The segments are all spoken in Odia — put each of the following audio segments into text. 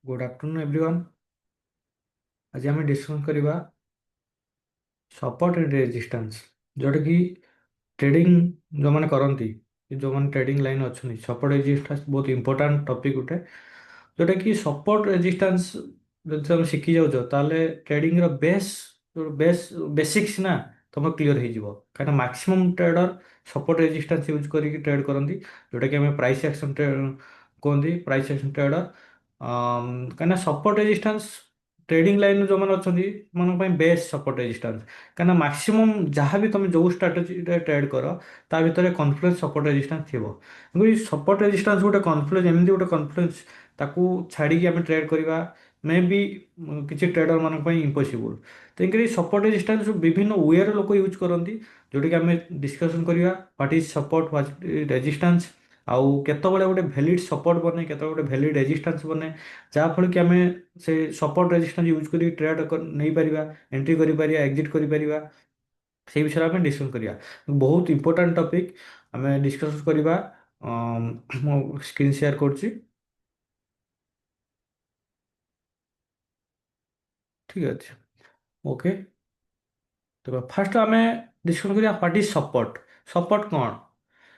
Good afternoon everyone. आज आम डिस्कस करवा सपोर्ट एंड रेजिस्टेंस, जोटा कि ट्रेडिंग जो मैंने करती, जो मैंने ट्रेडिंग लाइन अच्छी सपोर्ट रेजिस्टेंस बहुत इंपोर्टाट टॉपिक गोटे, जोटा कि सपोर्ट रेजिस्टेंस जो तुम शिखी जाऊँ ताले ट्रेडिंग रो बेस बेसिक्स ना तुम क्लीयर हो कहीं maximum trader support resistance use करके ट्रेड करती, जोटा कि हमें प्राइस एक्शन कहते प्राइस एक्शन ट्रेडर। कहीं सपोर्ट रेजिस्टेंस ट्रेडिंग लाइन जो मैंने अच्छा मन बेस्ट सपोर्ट रेजिस्टेंस कहीं मैक्सिमम जहाँ भी तुम जो स्ट्राटेजी ट्रेड कर ता भीतर कॉन्फ्लुएंस सपोर्ट रेजिस्टेंस थी। सपोर्ट रेजिस्टेंस गोटे कॉन्फ्लुएंस एमती गोटे कॉन्फ्लुएंस ताकू छाड़ी आम ट्रेड करवा मे बी किसी ट्रेडर मान इम्पॉसिबल। तेणुकरी सपोर्ट रेजिस्टेंस विभिन्न वे लोक यूज करती, जोटा कि आम डिस्कसन करवा what is support what resistance आउ केतबेले गोटे भैलिड सपोर्ट बने केतबेले गोटे भैलिड रेजिस्टेंस बने जहाँफल कि आम से सपोर्ट रेजिस्टेंस यूज कर ट्रेड नहीं पार एंट्री कर एग्जिट कर से विषय में डिस्कस करवा। बहुत इंपोर्टाट टॉपिक आम डिस्कस करवा। मो स्क्रीन शेयर कर ठीक अच्छे ओके। तो फास्ट आम डिस्कस करवा व्हाट इज सपोर्ट। सपोर्ट कौन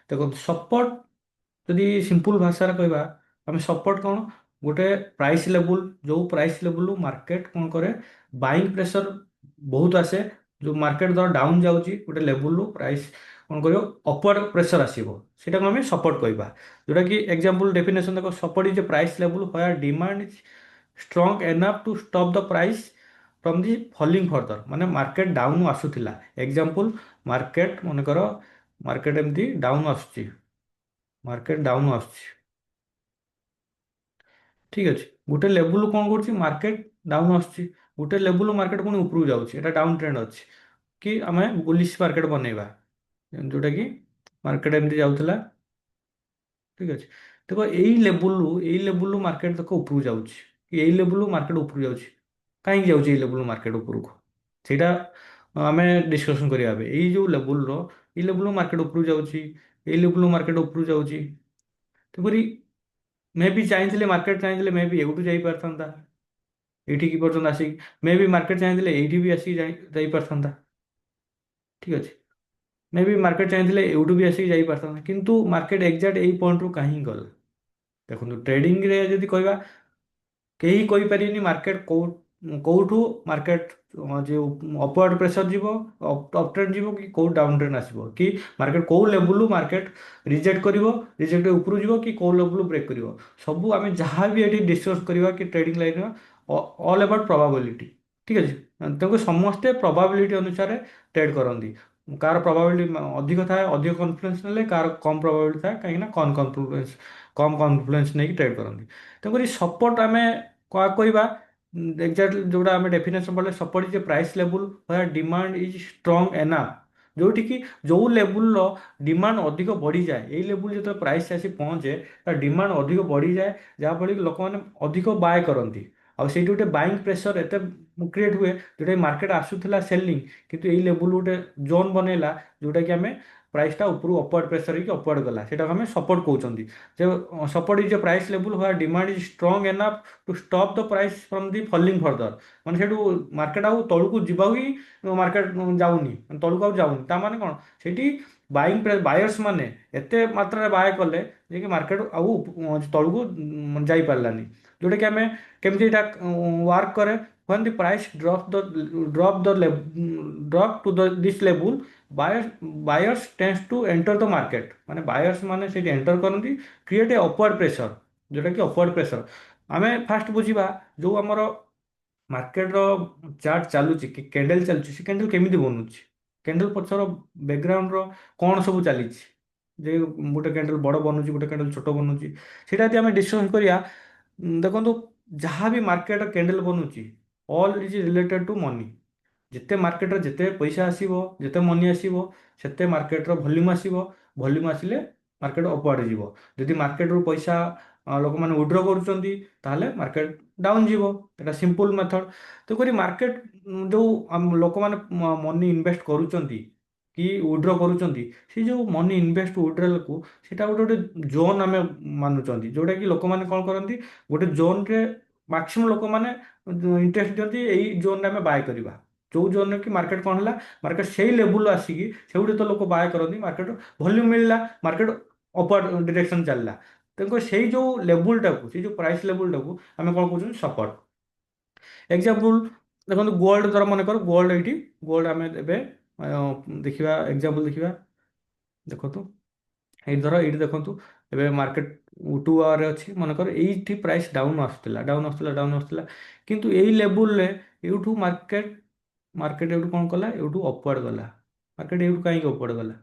देखो सपोर्ट जदि सिंपल भाषा कहवा आम सपोर्ट कौन गोटे प्राइस लेवल जो प्राइस लेवल मार्केट कौन करे बाइंग प्रेशर बहुत आसे जो मार्केट दर डाउन जाऊँगी गोटे लेवल प्राइस कौन कर अपवर्ड प्रेशर आसो ସେଇଟା आम सपोर्ट कहवा। जोटा कि एग्जांपल डेफिनेशन देखो support is a price level where demand is strong enough to stop the price from the falling further माने मार्केट डाउन आसूला एग्जांपल मार्केट मन कर मार्केट एमती डाउन आसूची मार्केट डाउन आसूची ठीक अच्छे गोटे लेवल कौन कर मार्केट डाउन आसूची गोटे लेवल मार्केट पुणी उपरू जाऊँगी डाउन ट्रेंड अच्छी कि आम बुलिश मार्केट बनैबा जोटा कि मार्केट एमती जाऊला ठीक अच्छे। देखो यही लेवल मार्केट देख उपरू जाऊँगी यही लेवल मार्केट उपरू जाऊँगी कहीं जाऊँगी लेवल मार्केट उपरको ସେଇଟା ଆମେ ଡିସ୍କସନ୍ କରିବା ଏବେ ଏଇ ଯେଉଁ ଲେବୁଲର ଏଇ ଲେବୁଲ ମାର୍କେଟ ଉପରକୁ ଯାଉଛି ଏଇ ଲେବୁଲ ମାର୍କେଟ ଉପରକୁ ଯାଉଛି ତେଣୁକରି ମେ ବି ଚାହିଁଥିଲେ ମାର୍କେଟ ଚାହିଁଥିଲେ ମେ ବି ଏଇଠୁ ଯାଇପାରିଥାନ୍ତା ଏଇଠିକି ପର୍ଯ୍ୟନ୍ତ ଆସିକି ମେ ବି ମାର୍କେଟ ଚାହିଁଥିଲେ ଏଇଠି ବି ଆସିକି ଯାଇପାରିଥାନ୍ତା ଠିକ ଅଛି ମେ ବି ମାର୍କେଟ ଚାହିଁଥିଲେ ଏଇଠୁ ବି ଆସିକି ଯାଇପାରିଥାନ୍ତା କିନ୍ତୁ ମାର୍କେଟ ଏକ୍ଜାକ୍ଟ ଏଇ ପଏଣ୍ଟରୁ କାହିଁ ଗଲା ଦେଖନ୍ତୁ ଟ୍ରେଡିଂରେ ଯଦି କହିବା କେହି କହିପାରିବେନି ମାର୍କେଟ କୋଉଠୁ ମାର୍କେଟ ଯେଉଁ ଅପୱାର୍ଡ ପ୍ରେସର ଯିବ ଅପ୍ ଟ୍ରେଣ୍ଡ ଯିବ କି କୋଉ ଡାଉନ୍ ଟ୍ରେଣ୍ଡ ଆସିବ କି ମାର୍କେଟ କୋଉ ଲେବୁଲରୁ ମାର୍କେଟ ରିଜେକ୍ଟ କରିବ ରିଜେକ୍ଟ ଉପରୁ ଯିବ କି କୋଉ ଲେବୁଲରୁ ବ୍ରେକ୍ କରିବ ସବୁ ଆମେ ଯାହା ବି ଏଠି ଡିସ୍କସ୍ କରିବା କି ଟ୍ରେଡିଂ ଲାଇନର ଅଲ୍ ଆବାଉଟ୍ ପ୍ରୋବାବିଲିଟି ଠିକ ଅଛି। ତେଣୁ ସମସ୍ତେ ପ୍ରୋବାବିଲିଟି ଅନୁସାରେ ଟ୍ରେଡ୍ କରନ୍ତି କାହାର ପ୍ରୋବାବିଲିଟି ଅଧିକ ଥାଏ ଅଧିକ କନଫିଡେନ୍ସ ନେଲେ କାହାର କମ୍ ପ୍ରୋବାବିଲିଟି ଥାଏ କାହିଁକିନା କମ୍ କନଫିଡେନ୍ସ ନେଇକି ଟ୍ରେଡ୍ କରନ୍ତି। ତେଣୁକରି ସପୋର୍ଟ ଆମେ କହିବା ଏକ୍ଜାକ୍ଟ ଯୋଉଟା ଆମେ ଡେଫିନେସନ୍ ପଢ଼ିଲେ ସପୋର୍ଟ ଇଜ୍ ଏ ପ୍ରାଇସ୍ ଲେବୁଲ୍ ହ୍ୱେୟାର୍ ଡିମାଣ୍ଡ ଇଜ୍ ଷ୍ଟ୍ରଙ୍ଗ ଏନାଫ୍ ଯୋଉଠିକି ଯୋଉ ଲେବୁଲର ଡିମାଣ୍ଡ ଅଧିକ ବଢ଼ିଯାଏ ଏଇ ଲେବୁଲ ଯେତେବେଳେ ପ୍ରାଇସ୍ ଆସି ପହଞ୍ଚେ ତା ଡିମାଣ୍ଡ ଅଧିକ ବଢ଼ିଯାଏ ଯାହାଫଳରେ କି ଲୋକମାନେ ଅଧିକ ବାୟ କରନ୍ତି ଆଉ ସେଇଠି ଗୋଟେ ବାଇଂ ପ୍ରେସର ଏତେ କ୍ରିଏଟ୍ ହୁଏ ଯୋଉଟା ମାର୍କେଟ ଆସୁଥିଲା ସେଲିଂ କିନ୍ତୁ ଏଇ ଲେବୁଲ ଗୋଟେ ଜୋନ୍ ବନେଇଲା ଯୋଉଟାକି ଆମେ ପ୍ରାଇସଟା ଉପରୁ ଅପୱାର୍ଡ ପ୍ରେସର ହେଇକି ଅପୱାର୍ଡ ଗଲା ସେଇଟାକୁ ଆମେ ସପୋର୍ଟ କହୁଛନ୍ତି ଯେ ସପୋର୍ଟ ଇଜ୍ ଏ ପ୍ରାଇସ୍ ଲେବୁଲ where demand is strong enough to stop the price from the falling further ମାନେ ସେଇଠୁ ମାର୍କେଟ ଆଉ ତଳକୁ ଯିବାକୁ ହିଁ ମାର୍କେଟ ଯାଉନି ତଳକୁ ଆଉ ଯାଉନି ତା ମାନେ କ'ଣ ସେଇଠି ବାୟର୍ସ ମାନେ ଏତେ ମାତ୍ରାରେ ବାୟ କଲେ ଯେ କି ମାର୍କେଟ ଆଉ ତଳକୁ ଯାଇପାରିଲାନି ଯୋଉଟାକି ଆମେ କେମିତି ଏଇଟା ୱାର୍କ କରେ when the price drop to this level buyers tends to enter the market ମାନେ buyers ମାନେ ସେଇଠି ଏଣ୍ଟର କରନ୍ତି କ୍ରିଏଟ୍ ଏ ଅପୱାର୍ଡ ପ୍ରେସର ଯୋଉଟା କି ଅପୱାର୍ଡ ପ୍ରେସର ଆମେ ଫାଷ୍ଟ ବୁଝିବା ଯୋଉ ଆମର ମାର୍କେଟର ଚାର୍ଟ ଚାଲୁଛି କି କ୍ୟାଣ୍ଡେଲ ଚାଲୁଛି ସେ କ୍ୟାଣ୍ଡେଲ କେମିତି ବନୁଛି କ୍ୟାଣ୍ଡେଲ ପଛର ବ୍ୟାକଗ୍ରାଉଣ୍ଡର କ'ଣ ସବୁ ଚାଲିଛି ଯେ ଗୋଟେ କ୍ୟାଣ୍ଡେଲ ବଡ଼ ବନୁଛି ଗୋଟେ କ୍ୟାଣ୍ଡେଲ ଛୋଟ ବନୁଛି ସେଇଟା ଯଦି ଆମେ ଡିସ୍କସନ୍ କରିବା ଦେଖନ୍ତୁ ଯାହା ବି ମାର୍କେଟ କ୍ୟାଣ୍ଡେଲ ବନୁଛି all is related to money ଯେତେ ମାର୍କେଟରେ ଯେତେ ପଇସା ଆସିବ ଯେତେ ମନି ଆସିବ ସେତେ ମାର୍କେଟର ଭଲ୍ୟୁମ୍ ଆସିବ ଭଲ୍ୟୁମ୍ ଆସିଲେ ମାର୍କେଟ ଅପୱାର୍ଡ ଯିବ ଯଦି ମାର୍କେଟରୁ ପଇସା ଲୋକମାନେ ୱିଡ୍ର କରୁଛନ୍ତି ତାହେଲେ ମାର୍କେଟ ଡାଉନ୍ ଯିବ ଏଇଟା ସିମ୍ପଲ ମେଥଡ଼। ତେଣୁକରି ମାର୍କେଟ ଯେଉଁ ଲୋକମାନେ ମନି ଇନଭେଷ୍ଟ କରୁଛନ୍ତି କି ୱିଡ୍ର କରୁଛନ୍ତି ସେ ଯେଉଁ ମନି ଇନଭେଷ୍ଟ ୱିଡ୍ରଲକୁ ସେଇଟା ଗୋଟେ ଗୋଟେ ଜୋନ୍ ଆମେ ମାନୁଛନ୍ତି ଯେଉଁଟାକି ଲୋକମାନେ କ'ଣ କରନ୍ତି ଗୋଟେ ଜୋନ୍ରେ ମାକ୍ସିମମ୍ ଲୋକମାନେ ଇଣ୍ଟରେଷ୍ଟ ଦିଅନ୍ତି ଏଇ ଜୋନ୍ରେ ଆମେ ବାଏ କରିବା। ଯୋଉ ଜୋନ୍ରେ କି ମାର୍କେଟ କ'ଣ ହେଲା, ମାର୍କେଟ ସେଇ ଲେବୁଲ ଆସିକି ସେଇଠି ତ ଲୋକ ବାଏ କରନ୍ତି, ମାର୍କେଟ ଭଲ୍ୟୁମ୍ ମିଳିଲା, ମାର୍କେଟ ଅପୱାର୍ଡ ଡିରେକ୍ସନ ଚାଲିଲା। ତେଣୁକରି ସେଇ ଯୋଉ ଲେବୁଲଟାକୁ, ସେଇ ଯୋଉ ପ୍ରାଇସ୍ ଲେବୁଲଟାକୁ ଆମେ କ'ଣ କହୁଛନ୍ତି, ସପୋର୍ଟ। ଏକ୍ସାମ୍ପଲ ଦେଖନ୍ତୁ, ଗୋଲ୍ଡ ଧର ମନେକର, ଗୋଲ୍ଡ ଏଇଠି, ଗୋଲ୍ଡ ଆମେ ଏବେ ଦେଖିବା, ଏକ୍ସାମ୍ପଲ ଦେଖିବା। ଦେଖନ୍ତୁ ଏଇଠି ଧର, ଏଇଠି ଦେଖନ୍ତୁ, ଏବେ ମାର୍କେଟ 2 ଆୱାରରେ ଅଛି ମନେକର, ଏଇଠି ପ୍ରାଇସ୍ ଡାଉନ୍ ଆସୁଥିଲା, ଡାଉନ୍ ଆସୁଥିଲା, ଡାଉନ୍ ଆସୁଥିଲା। କିନ୍ତୁ ଏଇ ଲେବୁଲରେ ଏଇଠୁ ମାର୍କେଟ ମାର୍କେଟ ଏଇଠୁ କ'ଣ କଲା, ଏଇଠୁ ଅପୱାର୍ଡ ଗଲା। ମାର୍କେଟ ଏଇଠୁ କାହିଁକି ଅପୱାର୍ଡ ଗଲା?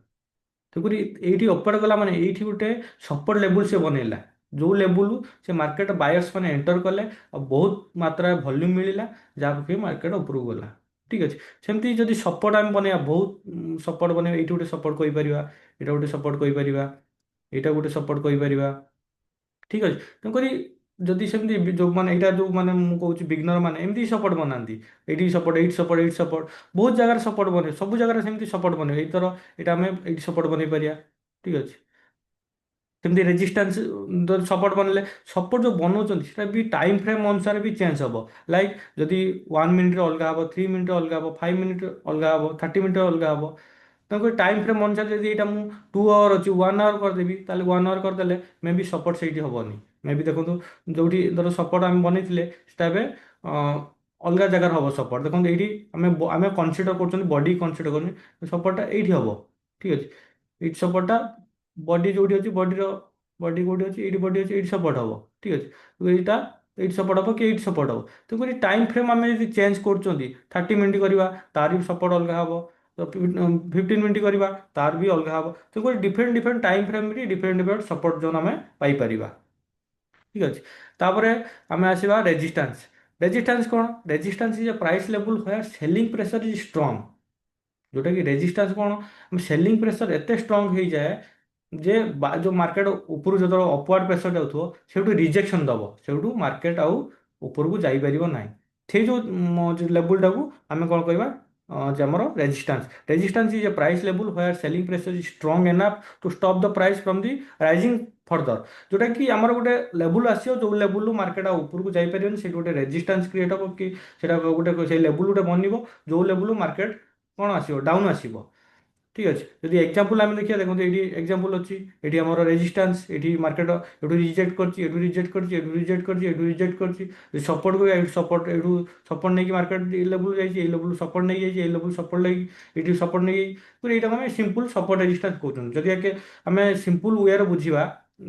ତେଣୁକରି ଏଇଠି ଅପୱାର୍ଡ ଗଲା ମାନେ ଏଇଠି ଗୋଟେ ସପୋର୍ଟ ଲେବୁଲ ସେ ବନେଇଲା, ଯୋଉ ଲେବୁଲ ସେ ମାର୍କେଟ ବାୟର୍ସ ମାନେ ଏଣ୍ଟର କଲେ, ଆଉ ବହୁତ ମାତ୍ରାରେ ଭଲ୍ୟୁମ ମିଳିଲା, ଯାହାକୁ ମାର୍କେଟ ଉପରକୁ ଗଲା। ଠିକ ଅଛି। ସେମିତି ଯଦି ସପୋର୍ଟ ଆମେ ବନେଇବା, ବହୁତ ସପୋର୍ଟ ବନେଇବା, ଏଇଠି ଗୋଟେ ସପୋର୍ଟ କହିପାରିବା, ଏଇଟା ଗୋଟେ ସପୋର୍ଟ କହିପାରିବା, ଏଇଟା ଗୋଟେ ସପୋର୍ଟ କହିପାରିବା। ଠିକ ଅଛି। ତେଣୁକରି ଯଦି ସେମିତି ଯୋଉମାନେ, ଏଇଟା ଯୋଉମାନେ ମୁଁ କହୁଛି ବିଗନର ମାନେ ଏମିତି ସପୋର୍ଟ ବନାନ୍ତି, ଏଇଠି ସପୋର୍ଟ, ଏଇଠି ସପୋର୍ଟ, ଏଇଠି ସପୋର୍ଟ, ବହୁତ ଜାଗାରେ ସପୋର୍ଟ ବନେ, ସବୁ ଜାଗାରେ ସେମିତି ସପୋର୍ଟ ବନେ, ଏଇଥର ଏଇଟା ଆମେ ଏଇଠି ସପୋର୍ଟ ବନେଇ ପାରିବା। ଠିକ ଅଛି। ସେମିତି ରେଜିଷ୍ଟାନ୍ସ ସପୋର୍ଟ ବନେଇଲେ, ସପୋର୍ଟ ଯୋଉ ବନଉଛନ୍ତି ସେଟା ବି ଟାଇମ ଫ୍ରେମ୍ ଅନୁସାରେ ବି ଚେଞ୍ଜ ହବ। ଲାଇକ୍ ଯଦି 1 ମିନିଟ୍ରେ ଅଲଗା ହବ, 3 ମିନିଟ୍ରେ ଅଲଗା ହବ, 5 ମିନିଟ୍ ଅଲଗା ହବ, 30 ମିନିଟ୍ରେ ଅଲଗା ହବ। ତେଣୁକରି ଟାଇମ୍ ଫ୍ରେମ୍ ଅନୁସାରେ ଯଦି ଏଇଟା ମୁଁ 2 ଆୱାର ଅଛି, 1 ଆୱାର କରିଦେବି, ତାହେଲେ 1 ଆୱାର କରିଦେଲେ ମେ ବି ସପୋର୍ଟ ସେଇଠି ହବନି। ମେ ବି ଦେଖନ୍ତୁ, ଯୋଉଠି ଧର ସପୋର୍ଟ ଆମେ ବନେଇଥିଲେ ସେଟା ଏବେ ଅ, ଅଲଗା ଜାଗାରେ ହବ ସପୋର୍ଟ। ଦେଖନ୍ତୁ ଏଇଠି ଆମେ କନସିଡର କରୁଛନ୍ତି, ବଡି କନସିଡର କରୁଛନ୍ତି, ସପୋର୍ଟଟା ଏଇଠି ହବ। ଠିକ ଅଛି। ଏଇଠି ସପୋର୍ଟଟା, ବଡି ଯୋଉଠି ଅଛି, ବଡି କୋଉଠି ଅଛି, ଏଇଠି ବଡି ଅଛି, ଏଇଠି ସପୋର୍ଟ ହବ। ଠିକ ଅଛି। ତ ଏଇଟା ଏଇଠି ସପୋର୍ଟ ହବ କି ଏଇଠି ସପୋର୍ଟ ହବ। ତେଣୁକରି ଟାଇମ୍ ଫ୍ରେମ୍ ଆମେ ଯଦି ଚେଞ୍ଜ କରୁଛନ୍ତି, 30 ମିନିଟ୍ କରିବା, ତାର ବି ସପୋର୍ଟ ଅଲଗା ହବ। 15 ମିନିଟ୍ କରିବା, ତାର ବି ଅଲଗା ହବ। ତେଣୁକରି ଡିଫରେଣ୍ଟ ଡିଫରେଣ୍ଟ ଟାଇମ୍ ଫ୍ରେମ୍ରେ ଡିଫରେଣ୍ଟ ଡିଫରେଣ୍ଟ ସପୋର୍ଟ ଜୋନ୍ ଆମେ ପାଇପାରିବା। ଠିକ ଅଛି। ତାପରେ ଆମେ ଆସିବା ରେଜିଷ୍ଟାନ୍ସ। ରେଜିଷ୍ଟାନ୍ସ କ'ଣ? ରେଜିଷ୍ଟାନ୍ସ ଇଜ ଏ ପ୍ରାଇସ୍ ଲେବୁଲ where selling pressure is strong. ଯୋଉଟା କି ରେଜିଷ୍ଟାନ୍ସ କ'ଣ, ସେଲିଂ ପ୍ରେସର ଏତେ ଷ୍ଟ୍ରଙ୍ଗ ହେଇଯାଏ ଯେ ଯୋଉ ମାର୍କେଟ ଉପରୁ ଯେତେବେଳେ ଅପୱାର୍ଡ ପ୍ରେସର ଯାଉଥିବ, ସେଇଠୁ ରିଜେକ୍ସନ ଦବ, ସେଇଠୁ ମାର୍କେଟ ଆଉ ଉପରକୁ ଯାଇପାରିବ ନାହିଁ। ସେଇ ଯୋଉ ଲେବୁଲଟାକୁ ଆମେ କ'ଣ କହିବା, ଯେ ଆମର resistance. Resistance is a price ଲେବୁଲ where selling pressure is strong enough to stop the price from the rising further. ଯୋଉଟା କି ଆମର ଗୋଟେ ଲେବୁଲ ଆସିବ, ଯୋଉ ଲେବୁଲରୁ ମାର୍କେଟ ଆଉ ଉପରକୁ ଯାଇପାରିବନି, ସେଇଠି ଗୋଟେ ରେଜିଷ୍ଟାନ୍ସ କ୍ରିଏଟ୍ ହବ, କି ସେଟା ଗୋଟେ ସେଇ ଲେବୁଲ ଗୋଟେ ବନିବ, ଯୋଉ ଲେବୁଲରୁ ମାର୍କେଟ କ'ଣ ଆସିବ, ଡାଉନ୍ ଆସିବ। ঠিক ଅଛି। ଯଦି ଏକ୍ସାମ୍ପଲ ଆମେ ଦେଖିବା, ଦେଖନ୍ତୁ ଏଇଠି ଏକ୍ସାମ୍ପଲ ଅଛି, ଏଠି ଆମର ରେଜିଷ୍ଟାନ୍ସ, ଏଠି ମାର୍କେଟ ଏଠୁ ରିଜେକ୍ଟ କରିଛି, ଏଠୁ ରିଜେକ୍ଟ କରିଛି, ଏଠୁ ରିଜେକ୍ଟ କରିଛି, ଏଠୁ ରିଜେକ୍ଟ କରିଛି। ସପୋର୍ଟ କୁ ଏଇଠୁ ସପୋର୍ଟ, ଏଠୁ ସପୋର୍ଟ ନେଇକି ମାର୍କେଟ ଏଇ ଲେବୁଲ ଯାଇଛି, ଏଇ ଲେବୁଲ ସପୋର୍ଟ ନେଇକି ଯାଇଛି, ଏଇ ଲେବୁଲ ସପୋର୍ଟ ନେଇକି ଏଇଠି ସପୋର୍ଟ ନେଇକି, ତ ଏଇଟାକୁ ଆମେ ସିମ୍ପଲ ସପୋର୍ଟ ରେଜିଷ୍ଟାନ୍ସ କହୁଛନ୍ତି। ଯଦି ଆମେ ସିମ୍ପଲ ୱେରେ ବୁଝିବା,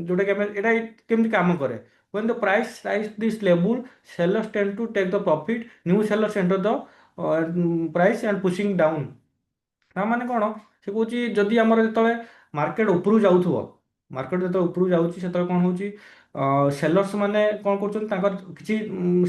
ଯୋଉଟା କି ଆମେ ଏଇଟା କେମିତି କାମ କରେ। when the price rise this level, sellers tend to take the profit, new sellers enter the price and pushing down। ତା ମାନେ କ'ଣ, ସେ କହୁଛି ଯଦି ଆମର ଯେତେବେଳେ ମାର୍କେଟ ଉପରକୁ ଯାଉଥିବ, ମାର୍କେଟ ଯେତେବେଳେ ଉପରକୁ ଯାଉଛି, ସେତେବେଳେ କ'ଣ ହଉଛି, ସେଲର୍ସ ମାନେ କ'ଣ କରୁଛନ୍ତି, ତାଙ୍କର କିଛି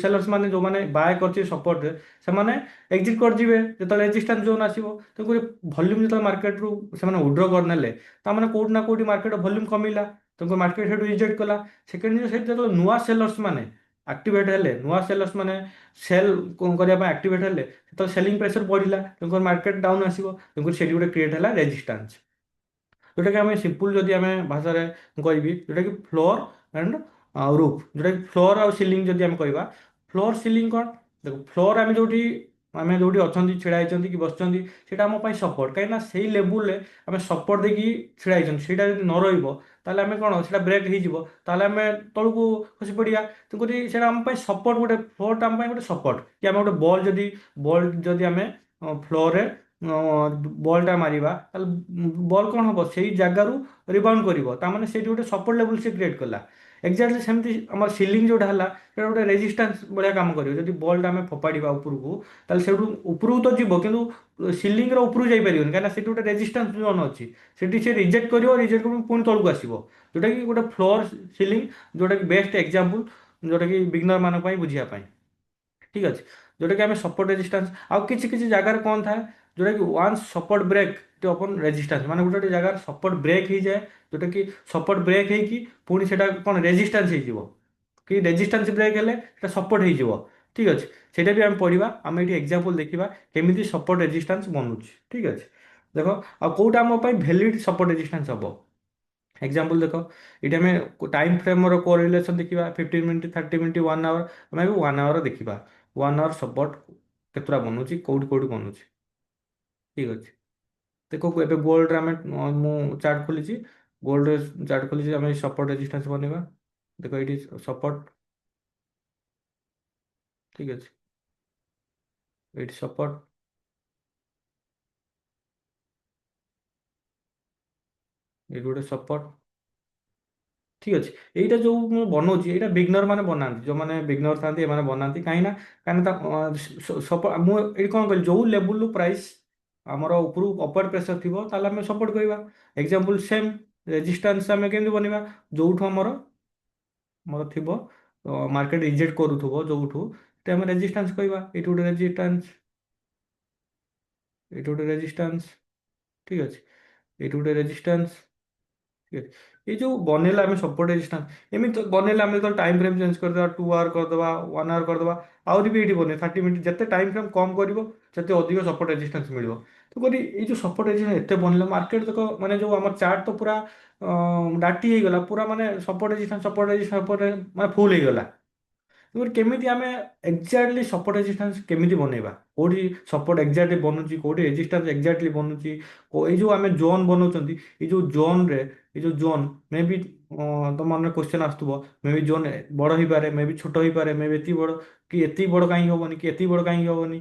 ସେଲର୍ସ ମାନେ ଯୋଉମାନେ ବାୟ କରିଥିବେ ସପୋର୍ଟରେ, ସେମାନେ ଏକ୍ଜିଟ୍ କରିଯିବେ ଯେତେବେଳେ ରେଜିଷ୍ଟାନ୍ସ ଜୋନ୍ ଆସିବ। ତେଣୁକରି ଭଲ୍ୟୁମ୍ ଯେତେବେଳେ ମାର୍କେଟରୁ ସେମାନେ ୱିଡ୍ର କରିନେଲେ, ତାମାନେ କୋଉଠି ନା କୋଉଠି ମାର୍କେଟ ଭଲ୍ୟୁମ୍ କମିଲା, ତେଣୁ ମାର୍କେଟ ସେଠୁ ରିଜେକ୍ଟ କଲା। ସେକେଣ୍ଡ ଜିନିଷ, ସେଠି ଯେତେବେଳେ ନୂଆ ସେଲର୍ସ ମାନେ ଆକ୍ଟିଭେଟ୍ ହେଲେ, ନୂଆ ସେଲର୍ସ ମାନେ ସେଲ୍ କରିବା ପାଇଁ ଆକ୍ଟିଭେଟ୍ ହେଲେ, ସେତେବେଳେ ସେଲିଂ ପ୍ରେସର ବଢିଲା, ତେଣୁକରି ମାର୍କେଟ ଡାଉନ୍ ଆସିବ। ତେଣୁକରି ସେଠି ଗୋଟେ କ୍ରିଏଟ୍ ହେଲା ରେଜିଷ୍ଟାନ୍ସ। ଯୋଉଟାକି ଆମେ ସିମ୍ପଲ ଯଦି ଆମେ ଭାଷାରେ କହିବି, ଯୋଉଟାକି ଫ୍ଲୋର ଆଣ୍ଡ ରୁଫ୍। ଯୋଉଟାକି ଫ୍ଲୋର ଆଉ ସିଲିଂ ଯଦି ଆମେ କହିବା, ଫ୍ଲୋର ସିଲିଂ କ'ଣ, ଦେଖ ଫ୍ଲୋର ଆମେ ଯୋଉଠି ଅଛନ୍ତି, ଛିଡ଼ା ହେଇଛନ୍ତି କି ବସିଛନ୍ତି, ସେଇଟା ଆମ ପାଇଁ ସପୋର୍ଟ। କାହିଁକିନା ସେଇ ଲେବୁଲରେ ଆମେ ସପୋର୍ଟ ଦେଇକି ଛିଡ଼ା ହେଇଛନ୍ତି, ସେଇଟା ଯଦି ନ ରହିବ, ତାହେଲେ ଆମେ କ'ଣ, ସେଇଟା ବ୍ରେକ୍ ହେଇଯିବ, ତାହେଲେ ଆମେ ତଳକୁ ଖସି ପଡ଼ିବା। ତେଣୁକରି ସେଇଟା ଆମ ପାଇଁ ସପୋର୍ଟ, ଗୋଟେ ଫ୍ଲୋରଟା ଆମ ପାଇଁ ଗୋଟେ ସପୋର୍ଟ। କି ଆମେ ଗୋଟେ ବଲ୍ ଯଦି ଆମେ ଫ୍ଲୋରରେ ବଲ୍ଟା ମାରିବା, ତାହେଲେ ବଲ୍ କ'ଣ ହବ, ସେଇ ଜାଗାରୁ ରିବାଉଣ୍ଡ କରିବ, ତାମାନେ ସେଇଠି ଗୋଟେ ସପୋର୍ଟ ଲେବୁଲ ସେ କ୍ରିଏଟ୍ କଲା। ଏକ୍ଜାକ୍ଟଲି ସେମିତି ଆମର ସିଲିଂ ଯୋଉଟା ହେଲା, ସେଇଟା ଗୋଟେ ରେଜିଷ୍ଟାନ୍ସ ଭଳିଆ କାମ କରିବ। ଯଦି ବଲ୍ଟା ଆମେ ଫୋପାଡ଼ିବା ଉପରକୁ, ତାହେଲେ ସେଇଠୁ ଉପରକୁ ତ ଯିବ, କିନ୍ତୁ ସିଲିଂର ଉପରକୁ ଯାଇପାରିବନି, କାହିଁକିନା ସେଠି ଗୋଟେ ରେଜିଷ୍ଟାନ୍ସ ଜୋନ୍ ଅଛି। ସେଠି ସେ ରିଜେକ୍ଟ କରିବ, ରିଜେକ୍ଟ କରି ପୁଣି ତଳକୁ ଆସିବ। ଯୋଉଟାକି ଗୋଟେ ଫ୍ଲୋର ସିଲିଂ, ଯୋଉଟାକି ବେଷ୍ଟ ଏକ୍ଜାମ୍ପଲ, ଯୋଉଟାକି ବିଗନର ମାନଙ୍କ ପାଇଁ ବୁଝିବା ପାଇଁ। ঠিক ଅଛି। ଯୋଉଟାକି ଆମେ ସପୋର୍ଟ ରେଜିଷ୍ଟାନ୍ସ, ଆଉ କିଛି କିଛି ଜାଗାରେ କ'ଣ ଥାଏ, ଯୋଉଟାକି once support break to upon resistance, ମାନେ ଗୋଟେ ଗୋଟେ ଜାଗାରେ ସପୋର୍ଟ ବ୍ରେକ୍ ହେଇଯାଏ, ଯୋଉଟାକି ସପୋର୍ଟ ବ୍ରେକ୍ ହେଇକି ପୁଣି ସେଟା କ'ଣ ରେଜିଷ୍ଟାନ୍ସ ହେଇଯିବ, କି ରେଜିଷ୍ଟାନ୍ସ ବ୍ରେକ୍ ହେଲେ ସେଟା ସପୋର୍ଟ ହେଇଯିବ। ଠିକ ଅଛି। ସେଇଟା ବି ଆମେ ପଢିବା, ଆମେ ଏଠି ଏକ୍ସାମ୍ପଲ ଦେଖିବା କେମିତି ସପୋର୍ଟ ରେଜିଷ୍ଟାନ୍ସ ବନୁଛି। ଠିକ ଅଛି। ଦେଖ, ଆଉ କୋଉଟା ଆମ ପାଇଁ ଭ୍ୟାଲିଡ ସପୋର୍ଟ ରେଜିଷ୍ଟାନ୍ସ ହବ, ଏକ୍ଜାମ୍ପଲ୍ ଦେଖ, ଏଇଠି ଆମେ ଟାଇମ୍ ଫ୍ରେମ୍ର କୋରିଲେସନ୍ ଦେଖିବା 15 ମିନିଟ୍ 30 ମିନିଟ୍ 1 ଆୱାର, ଆମେ ଏବେ 1 ଆୱାର ଦେଖିବା। 1 ଆୱାର ସପୋର୍ଟ କେତେଟା ବନୁଛି, କୋଉଠି କୋଉଠି ବନୁଛି। ଠିକ୍ ଅଛି। ଦେଖ ଏବେ ଗୋଲ୍ଡରେ ଆମେ ମୁଁ ଚାର୍ଟ ଖୋଲିଛି, ଗୋଲ୍ଡରେ ଚାର୍ଟ ଖୋଲିଛି, ଆମେ ସପୋର୍ଟ ରେଜିଷ୍ଟାନ୍ସ ବନେଇବା। ଦେଖ ଏଇଠି ସପୋର୍ଟ। ଠିକ୍ ଅଛି। ଏଇଠି ସପୋର୍ଟ, ଏଇଠି ଗୋଟେ ସପୋର୍ଟ। ଠିକ୍ ଅଛି। ଏଇଟା ଯୋଉ ମୁଁ ବନଉଛି, ଏଇଟା ବିଗନର ମାନେ ବନାନ୍ତି, ଯୋଉମାନେ ବିଗନର ଥାନ୍ତି ଏମାନେ ବନାନ୍ତି। କାହିଁକି ନା ମୁଁ ଏଇଠି କଣ କହିଲି, ଯୋଉ ଲେବୁଲରୁ ପ୍ରାଇସ୍ ଆମର ଉପରୁ ଅପର ପ୍ରେସର ଥିବ ତାହେଲେ ଆମେ ସପୋର୍ଟ କରିବା। ଏକ୍ଜାମ୍ପଲ ସେମ୍ ରେଜିଷ୍ଟାନ୍ସ ଆମେ କେମିତି ବନେଇବା, ଯୋଉଠୁ ଆମର ଥିବ ମାର୍କେଟ ରିଜେକ୍ଟ କରୁଥିବ ଯୋଉଠୁ, ସେଟା ଆମେ ରେଜିଷ୍ଟାନ୍ସ କହିବା। ଏଇଠି ଗୋଟେ ରେଜିଷ୍ଟାନ୍ସ, ଏଇଠି ଗୋଟେ ରେଜିଷ୍ଟାନ୍ସ। ଠିକ୍ ଅଛି। ଏଇଠି ଗୋଟେ ରେଜିଷ୍ଟାନ୍ସ। ଠିକ୍ ଅଛି। ଏଇ ଯୋଉ ବନେଇଲେ ଆମେ ସପୋର୍ଟ ରେଜିଷ୍ଟାନ୍ସ, ଏମିତି ତ ବନେଇଲେ ଆମେ ତ ଟାଇମ୍ ଫ୍ରେମ୍ ଚେଞ୍ଜ କରିଦେବା, 2 ଆୱାର କରିଦେବା, 1 ଆୱାର କରିଦେବା। ଆହୁରି ବି ଏଇଠି ବନେଇବା 30 ମିନିଟ୍, ଯେତେ ଟାଇମ୍ ଫ୍ରେମ୍ କମ୍ କରିବ ସେତେ ଅଧିକ ସପୋର୍ଟ ରେଜିଷ୍ଟାନ୍ସ ମିଳିବ। ତ କରି ଏଇ ଯୋଉ ସପୋର୍ଟ ରେଜିଷ୍ଟାନ୍ସ ଏତେ ବନିଲା, ମାର୍କେଟ ଦେଖ ମାନେ ଯୋଉ ଆମର ଚାର୍ଟ ତ ପୁରା ଦାଟି ହେଇଗଲା, ପୁରା ମାନେ support resistance support resistance support ମାନେ ଫୁଲ ହେଇଗଲା। ତେଣୁକରି କେମିତି ଆମେ ଏକ୍ଜାକ୍ଟଲି ସପୋର୍ଟ ରେଜିଷ୍ଟାନ୍ସ କେମିତି ବନେଇବା, କୋଉଠି ସପୋର୍ଟ ଏକ୍ଜାକ୍ଟଲି ବନୁଛି, କୋଉଠି ରେଜିଷ୍ଟାନ୍ସ ଏକ୍ଜାକ୍ଟଲି ବନୁଛି। ଏଇ ଯୋଉ ଆମେ ଜୋନ୍ ବନଉଛନ୍ତି, ଏଇ ଯୋଉ ଜୋନ୍ରେ, ଏଇ ଯୋଉ ଜୋନ୍ ମେ ବି ତମ ମନରେ କ୍ୱେଶ୍ଚନ୍ ଆସୁଥିବ, ମେ ବି ଜୋନ୍ ବଡ଼ ହେଇପାରେ, ମେ ବି ଛୋଟ ହେଇପାରେ, ମେ ବି ଏତିକି ବଡ଼, କି ଏତିକି ବଡ଼ କାହିଁକି ହବନି, କି ଏତିକି ବଡ଼ କାହିଁକି ହବନି,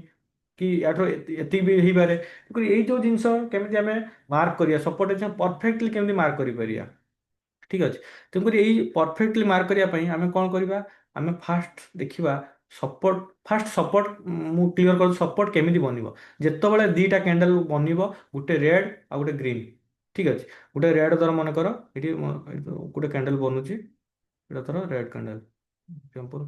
କି ୟାଠୁ ଏତିକି ବି ହେଇପାରେ। ତେଣୁକରି ଏଇ ଯୋଉ ଜିନିଷ କେମିତି ଆମେ ମାର୍କ କରିବା, ସପୋର୍ଟ ରେଜିଷ୍ଟାନ୍ସ ପରଫେକ୍ଟଲି କେମିତି ମାର୍କ କରିପାରିବା। ଠିକ୍ ଅଛି। ତେଣୁକରି ଏଇ ପରଫେକ୍ଟଲି ମାର୍କ କରିବା ପାଇଁ ଆମେ କ'ଣ କରିବା, ଆମେ ଫାଷ୍ଟ ଦେଖିବା ସପୋର୍ଟ। ଫାଷ୍ଟ ସପୋର୍ଟ ମୁଁ କ୍ଲିୟର କରୁଛି, ସପୋର୍ଟ କେମିତି ବନିବ। ଯେତେବେଳେ ଦୁଇଟା କ୍ୟାଣ୍ଡେଲ ବନିବ, ଗୋଟେ ରେଡ୍ ଆଉ ଗୋଟେ ଗ୍ରୀନ୍। ଠିକ୍ ଅଛି। ଗୋଟେ ରେଡ୍ ଧର ମନେକର ଏଠି ଗୋଟେ କ୍ୟାଣ୍ଡେଲ ବନୁଛି, ଏଇଟା ଧର ରେଡ୍ କ୍ୟାଣ୍ଡେଲ ଏକ୍ସାମ୍ପଲ୍।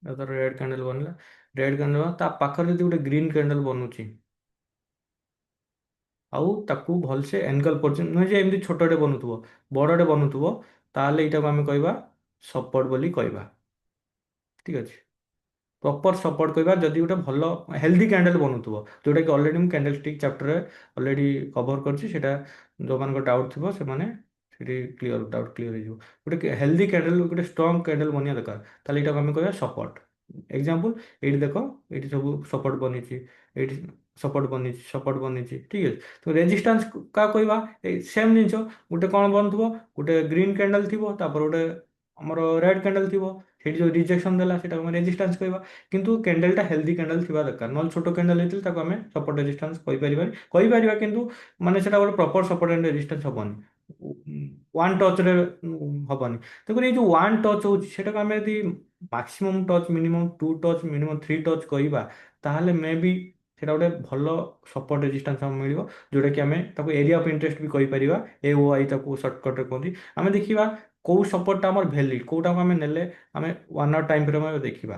ଏଇଟା ଧର ରେଡ୍ କ୍ୟାଣ୍ଡେଲ ବନିଲା। ରେଡ୍ କ୍ୟାଣ୍ଡେଲ ତା ପାଖରେ ଯଦି ଗୋଟେ ଗ୍ରୀନ୍ କ୍ୟାଣ୍ଡେଲ ବନୁଛି, ଆଉ ତାକୁ ଭଲସେ ଏନଗଲ କରୁଛି, ନୁହେଁ ଯେ ଏମିତି ଛୋଟଟେ ବନୁଥିବ, ବଡ଼ଟେ ବନୁଥିବ, ତାହେଲେ ଏଇଟାକୁ ଆମେ କହିବା ସପୋର୍ଟ ବୋଲି କହିବା। ଠିକ୍ ଅଛି। ପ୍ରପର ସପୋର୍ଟ କହିବା ଯଦି ଗୋଟେ ଭଲ ହେଲ୍ଦି କ୍ୟାଣ୍ଡେଲ ବନୁଥିବ, ଯୋଉଟାକି ଅଲରେଡ଼ି ମୁଁ କ୍ୟାଣ୍ଡେଲ ଷ୍ଟିକ୍ ଚାପ୍ଟରରେ ଅଲରେଡ଼ି କଭର କରିଛି। ସେଇଟା ଯୋଉମାନଙ୍କ ଡାଉଟ୍ ଥିବ ସେମାନେ ସେଠି ଡାଉଟ୍ କ୍ଲିୟର ହେଇଯିବ। ଗୋଟେ ହେଲ୍ଦି କ୍ୟାଣ୍ଡେଲ, ଗୋଟେ ଷ୍ଟ୍ରଙ୍ଗ କ୍ୟାଣ୍ଡେଲ ବନିବା ଦରକାର, ତାହେଲେ ଏଇଟାକୁ ଆମେ କହିବା ସପୋର୍ଟ। ଏକ୍ଜାମ୍ପଲ୍ ଏଇଠି ଦେଖ, ଏଇଠି ସବୁ ସପୋର୍ଟ ବନିଛି, ଏଇଠି ସପୋର୍ଟ ବନିଛି, ସପୋର୍ଟ ବନିଛି। ଠିକ୍ ଅଛି। ତ ରେଜିଷ୍ଟାନ୍ସ କାହା କହିବା, ଏଇ ସେମ୍ ଜିନିଷ। ଗୋଟେ କ'ଣ ବନୁଥିବ, ଗୋଟେ ଗ୍ରୀନ୍ କ୍ୟାଣ୍ଡେଲ ଥିବ, ତାପରେ ଗୋଟେ ଆମର ରେଡ୍ କ୍ୟାଣ୍ଡେଲ ଥିବ, ସେଠି ଯୋଉ ରିଜେକ୍ସନ ଦେଲା ସେଟାକୁ ଆମେ ରେଜିଷ୍ଟାନ୍ସ କହିବା। କିନ୍ତୁ କ୍ୟାଣ୍ଡେଲଟା ହେଲ୍ଦି କ୍ୟାଣ୍ଡେଲ ଥିବା ଦରକାର, ନହେଲେ ଛୋଟ କ୍ୟାଣ୍ଡେଲ ହେଇଥିଲେ ତାକୁ ଆମେ ସପୋର୍ଟ ରେଜିଷ୍ଟାନ୍ସ କହିପାରିବାନି। କହିପାରିବା କିନ୍ତୁ ମାନେ ସେଟା ଗୋଟେ ପ୍ରପର ସପୋର୍ଟ ଆଣ୍ଡ ରେଜିଷ୍ଟାନ୍ସ ହବନି, ୱାନ୍ ଟଚ୍ରେ ହବନି। ତେଣୁକରି ଏଇ ଯୋଉ ୱାନ୍ ଟଚ୍ ହଉଛି, ସେଟାକୁ ଆମେ ଯଦି maximum touch, minimum 2 touch, minimum 3 touch କହିବା, ତାହେଲେ ମେ ବି ସେଟା ଗୋଟେ ଭଲ ସପୋର୍ଟ ରେଜିଷ୍ଟାନ୍ସ ଆମକୁ ମିଳିବ। ଯୋଉଟାକି ଆମେ ତାକୁ ଏରିଆ ଅଫ୍ ଇଣ୍ଟରେଷ୍ଟ ବି କହିପାରିବା, AOI ତାକୁ ସର୍ଟକଟ୍ରେ କୁହନ୍ତି। ଆମେ ଦେଖିବା କୋଉ ସପୋର୍ଟଟା ଆମର ଭ୍ୟାଲିଡ୍, କୋଉଟାକୁ ଆମେ ନେଲେ ଆମେ 1 ଆୱାର ଟାଇମ୍ ଫ୍ରେମ୍ ଦେଖିବା।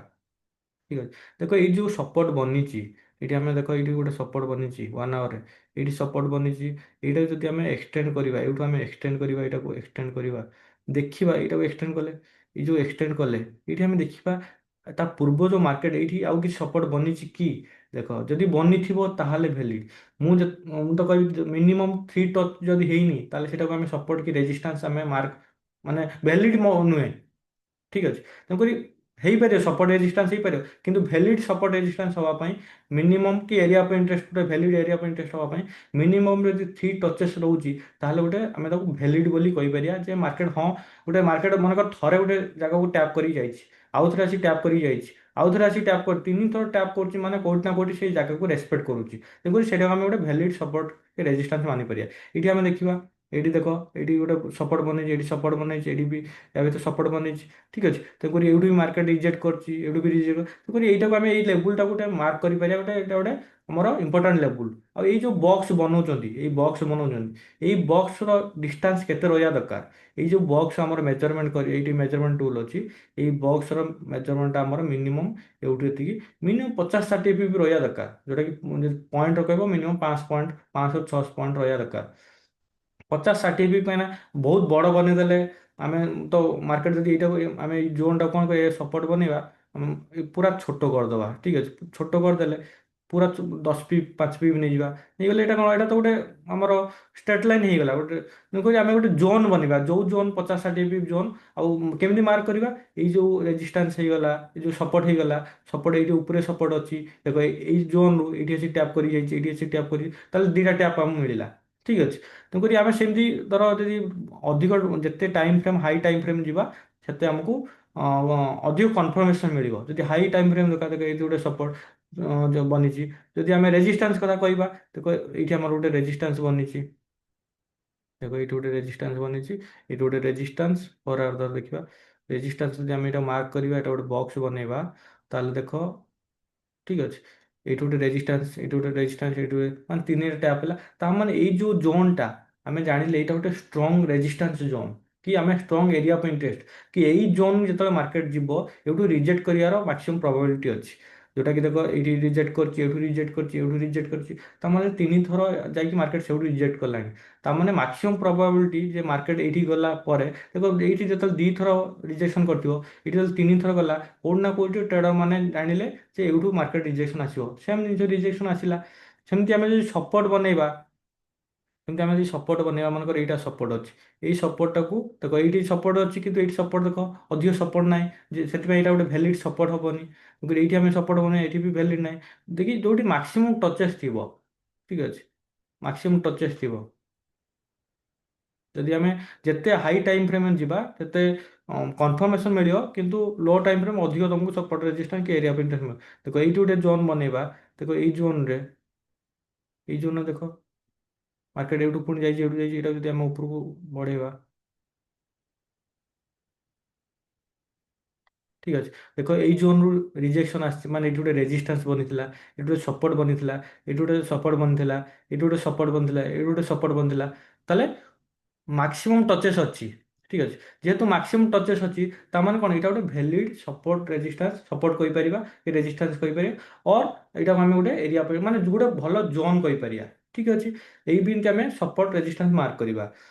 ଠିକ୍ ଅଛି। ଦେଖ ଏଇ ଯୋଉ ସପୋର୍ଟ ବନିଛି, ଏଇଠି ଆମେ ଦେଖ ଏଇଠି ଗୋଟେ ସପୋର୍ଟ ବନିଛି 1 ଆୱାରରେ, ଏଇଠି ସପୋର୍ଟ ବନିଛି। ଏଇଟା ଯଦି ଆମେ ଏକ୍ସଟେଣ୍ଡ କରିବା, ଏଇଠୁ ଆମେ ଏକ୍ସଟେଣ୍ଡ କରିବା, ଏଇଟାକୁ ଏକ୍ସଟେଣ୍ଡ କରିବା, ଦେଖିବା ଏଇଟାକୁ ଏକ୍ସଟେଣ୍ଡ କଲେ, ଏଇ ଯୋଉ ଏକ୍ସଟେଣ୍ଡ କଲେ, ଏଇଠି ଆମେ ଦେଖିବା ତା ପୂର୍ବ ଯୋଉ ମାର୍କେଟ, ଏଇଠି ଆଉ କିଛି ସପୋର୍ଟ ବନିଛି କି। ଦେଖ ଯଦି ବନିଥିବ ତାହେଲେ ଭ୍ୟାଲିଡ୍। ମୁଁ ତ କହିବି ମିନିମମ୍ 3 ଟଚ୍ ଯଦି ହେଇନି, ତାହେଲେ ସେଟାକୁ ଆମେ ସପୋର୍ଟ କି ରେଜିଷ୍ଟାନ୍ସ ଆମେ ମାର୍କ ମାନେ ଭ୍ୟାଲିଡ୍ ନୁହେଁ। ଠିକ୍ ଅଛି। ତେଣୁକରି ହେଇପାରିବ ସପୋର୍ଟ ରେଜିଷ୍ଟାନ୍ସ ହେଇପାରିବ, କିନ୍ତୁ ଭ୍ୟାଲିଡ୍ ସପୋର୍ଟ ରେଜିଷ୍ଟାନ୍ସ ହେବା ପାଇଁ ମିନିମମ୍ କି ଏରିଆ ଅଫ୍ ଇଣ୍ଟରେଷ୍ଟ, ଗୋଟେ ଭ୍ୟାଲିଡ୍ ଏରିଆ ଅଫ୍ ଇଣ୍ଟରେଷ୍ଟ ହେବା ପାଇଁ ମିନିମମ୍ ଯଦି 3 ଟଚେସ୍ ରହୁଛି, ତାହେଲେ ଗୋଟେ ଆମେ ତାକୁ ଭ୍ୟାଲିଡ୍ ବୋଲି କହିପାରିବା। ଯେ ମାର୍କେଟ, ହଁ ଗୋଟେ ମାର୍କେଟ ମନେକର ଥରେ ଗୋଟେ ଜାଗାକୁ ଟ୍ୟାପ୍ କରିକି ଯାଇଛି, ଆଉ ଥରେ ଆସି ଟ୍ୟାପ୍ କରିକି ଯାଇଛି, ଆଉ ଥରେ ଆସି ଟ୍ୟାପ୍ କରି 3 ଥର ଟ୍ୟାପ୍ କରୁଛି, ମାନେ କୋଉଠି ନା କୋଉଠି ସେଇ ଜାଗାକୁ ରେସ୍ପେକ୍ଟ କରୁଛି। ତେଣୁକରି ସେଇଟାକୁ ଆମେ ଗୋଟେ ଭ୍ୟାଲିଡ୍ ସପୋର୍ଟ ରେଜିଷ୍ଟାନ୍ସ ମାନିପାରିବା। ଏଇଠି ଆମେ ଦେଖିବା, ଏଇଠି ଦେଖ ଏଇଠି ଗୋଟେ ସପୋର୍ଟ ବନେଇଛି, ଏଇଠି ସପୋର୍ଟ ବନେଇଛି, ଏଇଠି ବି ୟା ଭିତରେ ସପୋର୍ଟ ବନେଇଛି। ଠିକ୍ ଅଛି। ତେଣୁକରି ଏଇଠୁ ବି ମାର୍କେଟ ରିଜେକ୍ଟ କରୁଛି, ଏଇଠୁ ବି ରିଜେକ୍ଟ। ତେଣୁକରି ଏଇଟାକୁ ଆମେ ଏଇ ଲେବୁଲଟାକୁ ଗୋଟେ ମାର୍କ କରିପାରିବା, ଗୋଟେ ଏଇଟା ଗୋଟେ ଆମର ଇମ୍ପୋର୍ଟାଣ୍ଟ ଲେବୁଲ। ଆଉ ଏଇ ଯୋଉ ବକ୍ସ ବନଉଛନ୍ତି, ଏଇ ବକ୍ସ ବନଉଛନ୍ତି, ଏଇ ବକ୍ସର ଡିଷ୍ଟାନ୍ସ କେତେ ରହିବା ଦରକାର। ଏଇ ଯୋଉ ବକ୍ସ ଆମର ମେଜରମେଣ୍ଟ କରି, ଏଇଠି ମେଜରମେଣ୍ଟ ଟୁଲ୍ ଅଛି, ଏଇ ବକ୍ସର ମେଜରମେଣ୍ଟ ଆମର ମିନିମମ୍ ଏଇଠୁ ଏତିକି, ମିନିମମ୍ 50-60 ବି ରହିବା ଦରକାର। ଯୋଉଟାକି ପଏଣ୍ଟ କହିବ ମିନିମମ୍ 500 ପଏଣ୍ଟ, 500-600 ପଏଣ୍ଟ ରହିବା ଦରକାର। 50-60 ପିପ୍ ପାଇଁ ନା ବହୁତ ବଡ଼ ବନେଇଦେଲେ ଆମେ ତ ମାର୍କେଟ ଯଦି ଏଇଟାକୁ ଆମେ ଏଇ ଜୋନ୍ଟା କ'ଣ କରିବା ସପୋର୍ଟ ବନେଇବା, ପୁରା ଛୋଟ କରିଦେବା ଠିକ୍ ଅଛି। ଛୋଟ କରିଦେଲେ ପୁରା 10 ପିପ୍ 5 ପିପ୍ ନେଇଯିବା, ନେଇଗଲେ ଏଇଟା କ'ଣ, ଏଇଟା ତ ଗୋଟେ ଆମର ଷ୍ଟ୍ରେଟ୍ ଲାଇନ୍ ହେଇଗଲା ଗୋଟେ। ମୁଁ କହୁଛି ଆମେ ଗୋଟେ ଜୋନ୍ ବନେଇବା, ଯୋଉ ଜୋନ୍ 50-60 ପିପ୍ ଜୋନ୍। ଆଉ କେମିତି ମାର୍କ କରିବା, ଏଇ ଯୋଉ ରେଜିଷ୍ଟାନ୍ସ ହେଇଗଲା, ଏଇ ଯୋଉ ସପୋର୍ଟ ହେଇଗଲା, ସପୋର୍ଟ ଏଇଠି ଉପରେ ସପୋର୍ଟ ଅଛି ଦେଖ, ଏଇ ଜୋନ୍ରୁ ଏଇଠି ଅଛି ଟ୍ୟାପ୍ କରି ଯାଇଛି, ଏଇଠି ଅଛି ଟ୍ୟାପ୍ କରି, ତାହେଲେ ଦୁଇଟା ଟ୍ୟାପ୍ ଆମକୁ ମିଳିଲା ଠିକ୍ ଅଛି। ତେଣୁକରି ଆମେ ସେମିତି ଧର ଯଦି ଅଧିକ ଯେତେ time frame high time frame ଯିବା, ସେତେ ଆମକୁ ଅଧିକ କନଫର୍ମେସନ୍ ମିଳିବ। ଯଦି ହାଇ ଟାଇମ୍ ଫ୍ରେମ୍ ଦେଖ ଦେଖ ଏଇଠି ଗୋଟେ ସପୋର୍ଟ ଯୋଉ ବନିଛି। ଯଦି ଆମେ ରେଜିଷ୍ଟାନ୍ସ କଥା କହିବା, ଦେଖ ଏଇଠି ଆମର ଗୋଟେ ରେଜିଷ୍ଟାନ୍ସ ବନିଛି, ଦେଖ ଏଇଠି ଗୋଟେ ରେଜିଷ୍ଟାନ୍ସ ବନିଛି, ଏଇଠି ଗୋଟେ ରେଜିଷ୍ଟାନ୍ସ ଫର୍ ଆର୍ ଦେଖିବା। ରେଜିଷ୍ଟାନ୍ସ ଯଦି ଆମେ ଏଇଟା ମାର୍କ କରିବା, ଏଇଟା ଗୋଟେ ବକ୍ସ ବନେଇବା, ତାହେଲେ ଦେଖ ଠିକ୍ ଅଛି। ଏଇଠି ଗୋଟେ ରେଜିଷ୍ଟାନ୍ସ, ଏଇଠି ଗୋଟେ ରେଜିଷ୍ଟାନ୍ସ, ଏଇଠି ଗୋଟେ, ମାନେ ତିନିଟା ଟ୍ୟାପ୍ ହେଲା। ତା ମାନେ ଏଇ ଯୋଉ ଜୋନ୍ଟା ଆମେ ଜାଣିଲେ ଏଇଟା ଗୋଟେ ଷ୍ଟ୍ରଙ୍ଗ ରେଜିଷ୍ଟାନ୍ସ ଜୋନ୍, କି ଆମେ ଷ୍ଟ୍ରଙ୍ଗ ଏରିଆ ଅଫ୍ ଇଣ୍ଟରେଷ୍ଟ, କି ଏଇ ଜୋନ୍ ଯେତେବେଳେ ମାର୍କେଟ ଯିବ ଏଇଠୁ ରିଜେକ୍ଟ କରିବାର ମାକ୍ସିମମ୍ ପ୍ରୋବାବିଲିଟି ଅଛି। ଯୋଉଟା କି ଦେଖ ଏଇଠି ରିଜେକ୍ଟ କରିଛି, ଏଇଠୁ ରିଜେକ୍ଟ କରିଛି, ଏଇଠୁ ରିଜେକ୍ଟ କରିଛି, ତାମାନେ 3 ଥର ଯାଇକି ମାର୍କେଟ ସେଉଠୁ ରିଜେକ୍ଟ କଲାଣି। ତାମାନେ ମାକ୍ସିମମ୍ ପ୍ରୋବାବିଲିଟି ଯେ ମାର୍କେଟ ଏଇଠି ଗଲା ପରେ, ଦେଖ ଏଇଠି ଯେତେବେଳେ 2 ଥର ରିଜେକ୍ସନ୍ କରିଥିବ, ଏଇଠି ଯେତେବେଳେ 3 ଥର ଗଲା, କୋଉଠି ନା କୋଉଠି ଟ୍ରେଡର ମାନେ ଜାଣିଲେ ଯେ ଏଇଠୁ ମାର୍କେଟ ରିଜେକ୍ସନ୍ ଆସିବ, ସେମ୍ ଜିନିଷ ରିଜେକ୍ସନ୍ ଆସିଲା। ସେମିତି ଆମେ ଯଦି ସପୋର୍ଟ ବନେଇବା, ସେମିତି ଆମେ ଯଦି ସପୋର୍ଟ ବନେଇବା, ମନେକର ଏଇଟା ସପୋର୍ଟ ଅଛି, ଏଇ ସପୋର୍ଟଟାକୁ ଦେଖ ଏଇଠି ସପୋର୍ଟ ଅଛି, କିନ୍ତୁ ଏଇଠି ସପୋର୍ଟ ଦେଖ ଅଧିକ ସପୋର୍ଟ ନାହିଁ, ଯେ ସେଥିପାଇଁ ଏଇଟା ଗୋଟେ ଭ୍ୟାଲିଡ୍ ସପୋର୍ଟ ହବନି। କିନ୍ତୁ ଏଇଠି ଆମେ ସପୋର୍ଟ ବନେଇବା, ଏଇଠି ବି ଭ୍ୟାଲିଡ୍ ନାହିଁ। ଦେଖି ଯୋଉଠି ମାକ୍ସିମମ୍ ଟଚେସ୍ ଥିବ ଠିକ୍ ଅଛି, ମାକ୍ସିମମ୍ ଟଚେସ୍ ଥିବ, ଯଦି ଆମେ ଯେତେ ହାଇ ଟାଇମ୍ ଫ୍ରେମ୍ ଯିବା ସେତେ କନଫର୍ମେସନ୍ ମିଳିବ, କିନ୍ତୁ ଲୋ ଟାଇମ୍ ଫ୍ରେମ୍ ଅଧିକ ତମକୁ ସପୋର୍ଟ ରେଜିଷ୍ଟାନ୍ସ କି ଏରିଆ ପଏଣ୍ଟ ମିଳିବ। ଦେଖ ଏଇଠି ଗୋଟେ ଜୋନ୍ ବନେଇବା, ଦେଖ ଏଇ ଜୋନ୍ରେ, ଏଇ ଜୋନ୍ରେ ଦେଖ ମାର୍କେଟ ଏଇଠୁ ପୁଣି ଯାଇଛି, ଏଇଠୁ ଯାଇଛି, ଏଇଟା ଯଦି ଆମେ ଉପରକୁ ବଢେଇବା ଠିକ୍ ଅଛି। ଦେଖ ଏଇ ଜୋନ୍ରୁ ରିଜେକ୍ସନ୍ ଆସିଛି, ମାନେ ଏଇଠି ଗୋଟେ ରେଜିଷ୍ଟାନ୍ସ ବନିଥିଲା, ଏଇଠି ଗୋଟେ ସପୋର୍ଟ ବନିଥିଲା, ଏଇଠି ଗୋଟେ ସପୋର୍ଟ ବନିଥିଲା, ଏଇଠି ଗୋଟେ ସପୋର୍ଟ ବନିଥିଲା, ଏଇଠି ଗୋଟେ ସପୋର୍ଟ ବନିଥିଲା, ତାହେଲେ ମାକ୍ସିମମ୍ ଟଚେସ୍ ଅଛି ଠିକ୍ ଅଛି। ଯେହେତୁ ମାକ୍ସିମମ୍ ଟଚେସ୍ ଅଛି, ତାମାନେ କ'ଣ ଏଇଟା ଗୋଟେ ଭ୍ୟାଲିଡ୍ ସପୋର୍ଟ ରେଜିଷ୍ଟାନ୍ସ, ସପୋର୍ଟ କହିପାରିବା କି ରେଜିଷ୍ଟାନ୍ସ କହିପାରିବା, ଅର୍ ଏଇଟାକୁ ଆମେ ଗୋଟେ ଏରିଆ ମାନେ ଗୋଟେ ଭଲ ଜୋନ୍ କହିପାରିବା ଠିକ୍ ଅଛି। ଏଇ ବିନ୍ଟି ଆମେ ସପୋର୍ଟ ରେଜିଷ୍ଟାନ୍ସ ମାର୍କ କରିବା।